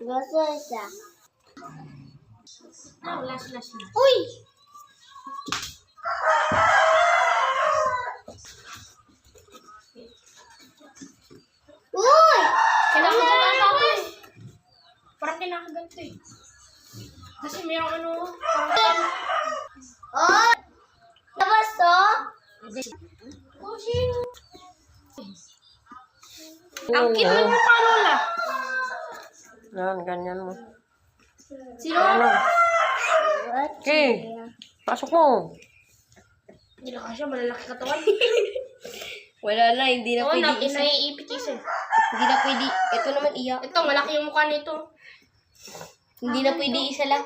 Gusto siya. Last na. Uy! Uy! Kinakaganto ako eh. Parang kinakaganto eh. Kasi mayroong parang... Oh! Tapos to? Oh, sino? Ang cute ng mukha, Lola. Yan, ganyan mo. Sino? Ano? Okay. Pasok mo. Hindi na kasi malalaki katawan. Wala na, hindi na Oo, pwede isa. naiipit isa. Hindi na pwede. Ito naman iya. Ito, malaki yung mukha nito. Hindi na pwede isa lang.